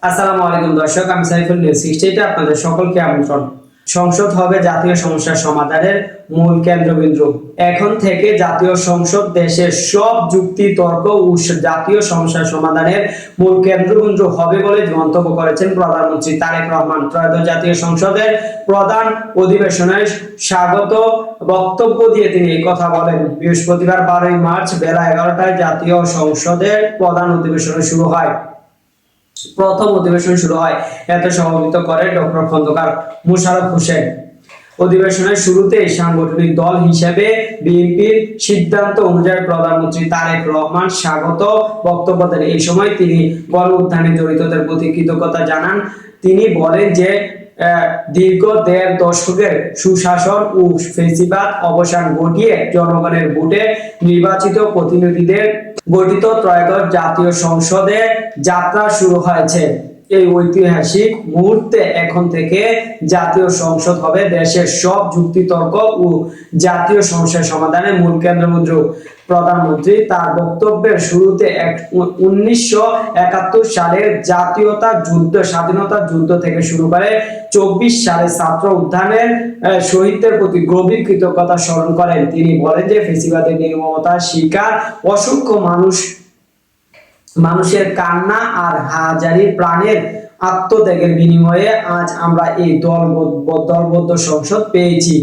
আসসালামু আলাইকুম দর্শক, আমি সাইফুল নিউজ 68 আপনাদের সকলকে আমন্ত্রণ। সংসদ হবে জাতীয় সমস্যার সমাধানের মূল কেন্দ্রবিন্দু। এখন থেকে জাতীয় সংসদ দেশের সব যুক্তি তর্ক ও জাতীয় সমস্যার সমাধানের মূল কেন্দ্রবিন্দু হবে বলে মন্তব্য করেছেন প্রধানমন্ত্রী তারেক রহমান। ত্রয়োদশ জাতীয় সংসদের প্রধান অধিবেশনে স্বাগত বক্তব্য দিয়ে তিনি এই কথা বলেন। বৃহস্পতিবার 12 মার্চ বেলা 11টায় জাতীয় সংসদের প্রধান অধিবেশন শুরু হয়। প্রথম অধিবেশন শুরু হয়। এতে সভাপতিত্ব করেন ডক্টর খন্দকার মোশাররফ হোসেন। অধিবেশনের শুরুতেই সাংগঠনিক দল হিসেবে বিএনপির সিদ্ধান্ত অনুযায়ী প্রধানমন্ত্রী তারেক রহমান স্বাগত বক্তব্য দেন। এই সময় তিনি গণ উত্থানে জড়িতদের প্রতি কৃতজ্ঞতা জানান। তিনি বলেন যে দীর্ঘ 1.5 দশকের সুশাসন ও ফ্যাসিবাদ অবসান ঘটিয়ে জনগণের ভোটে নির্বাচিত প্রতিনিধিদের গঠিত ত্রয়োদশ জাতীয় সংসদে যাত্রা শুরু হয়েছে। এই ঐতিহাসিক মুহূর্তে এখন থেকে জাতীয় সংসদ হবে দেশের সব যুক্তিতর্ক ও জাতীয় সমস্যার সমাধানের মূল কেন্দ্রবিন্দু। প্রধানমন্ত্রী তার বক্তব্যের শুরুতে 1971 সালের জাতীয়তা যুদ্ধ, স্বাধীনতা যুদ্ধ থেকে শুরু করে 24 সালে ছাত্র উত্থানের শহীদদের প্রতি গভীর কৃতজ্ঞতা স্মরণ করেন। তিনি বলেন যে ফ্যাসিবাদের নির্মমতার শিকার অসংখ্য মানুষের কান্না আর হাজারি প্রাণের আত্মত্যাগের বিনিময়ে আজ আমরা এই দলবদ্ধ সংসদ পেয়েছি।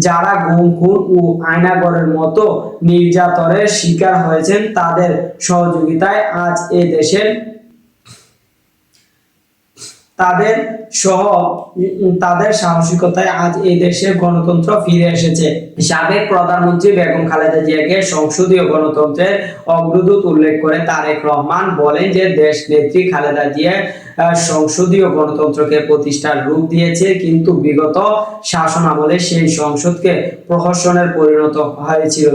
যারা গুম, খুন ও আয়নাগরের মতো নির্যাতনের শিকার হয়েছেন তাদের সহযোগিতায় আজ এই দেশের তাদের সাহসিকতায় আজ এই দেশে গণতন্ত্র ফিরে এসেছে। সাবেক প্রধানমন্ত্রী বেগম খালেদা জিয়াকে সংসদীয় গণতন্ত্রের অগ্রদূত উল্লেখ করে তারেক রহমান বলেন যে দেশ নেত্রী খালেদা জিয়া সংসদীয় গণতন্ত্রকে প্রতিষ্ঠার রূপ দিয়েছে, কিন্তু বিগত শাসন আমলে সেই সংসদকে প্রহসনের পরিণত হয়েছিল।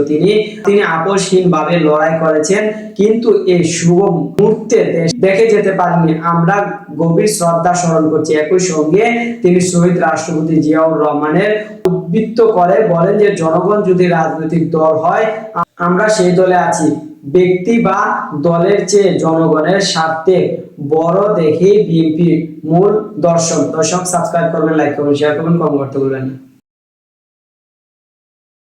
তিনি আপোষহীনভাবে লড়াই করেছেন, কিন্তু এই শুভ মুহূর্তে দেশ দেখে যেতে পারেনি। আমরা গভীর শ্রদ্ধা স্মরণ করছি। একই সঙ্গে তিনি শহীদ রাষ্ট্রপতি জিয়াউর রহমানের উদ্বৃত্ত করে বলেন যে জনগণ যদি রাজনৈতিক দল হয় আমরা সেই দলে আছি। ব্যক্তি বা দলের চেয়ে জনগণের স্বার্থে বড় দেখে বিএনপির মূল দর্শন। সাবস্ক্রাইব করবেন, লাইক করবেন, শেয়ার করবেন, কমেন্ট করতে ভুলবেন না।